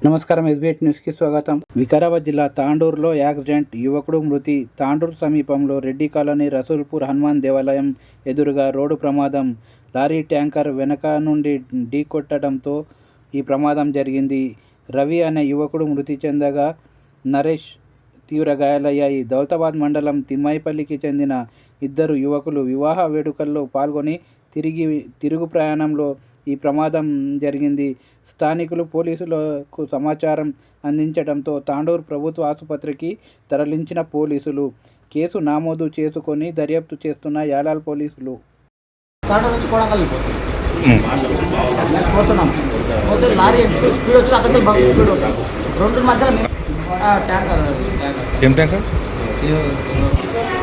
నమస్కారం. ఎస్బీఐ న్యూస్కి స్వాగతం. వికారాబాద్ జిల్లా తాండూరులో యాక్సిడెంట్, యువకుడు మృతి. తాండూరు సమీపంలో రెడ్డి కాలనీ రసూల్పూర్ హనుమాన్ దేవాలయం ఎదురుగా రోడ్డు ప్రమాదం. లారీ ట్యాంకర్ వెనక నుండి ఢీకొట్టడంతో ఈ ప్రమాదం జరిగింది. రవి అనే యువకుడు మృతి చెందగా నరేష్ తీవ్ర గాయాలయ్యాయి. దౌలతాబాద్ మండలం తిమ్మాయిపల్లికి చెందిన ఇద్దరు యువకులు వివాహ వేడుకల్లో పాల్గొని తిరుగు ప్రయాణంలో ఈ ప్రమాదం జరిగింది. స్థానికులు పోలీసులకు సమాచారం అందించడంతో తాండూరు ప్రభుత్వ ఆసుపత్రికి తరలించిన పోలీసులు కేసు నమోదు చేసుకొని దర్యాప్తు చేస్తున్న యాలాల్ పోలీసులు.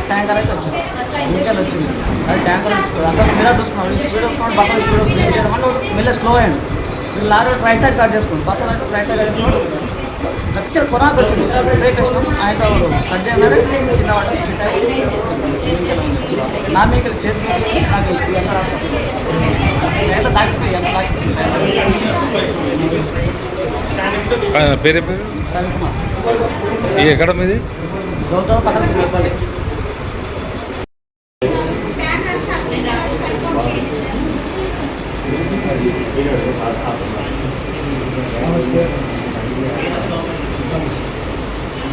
ట్యాంకర్ అయితే వచ్చింది, ఇంకెల్ వచ్చింది. అది ట్యాంకర్ అందరూ మీరే చూసుకున్నాం, స్పీడ్ వస్తున్నాడు, బస్సు స్పీడ్ వస్తుంది, మెల్ల స్లో అయ్యాడు. వీళ్ళు లారీ రైట్ సైడ్ కట్ చేసుకున్నాం, బస్సు అయితే రైట్ సైడ్ వేసుకున్నాడు. దగ్గర కొనాకు వచ్చింది, బ్రేక్ వేసినాం. ఆయన కట్ చేయగానే కింద పడ్డ స్కిట్ అయ్యి నా మీకు చేసి నాకు ఎంత తాకిపోయి పేరే పేరు రవికుమార్. ఎక్కడ మీది? గౌతమ్ పక్కన తిమ్మపల్లి.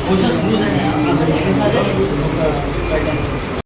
क्वेश्चन लूज है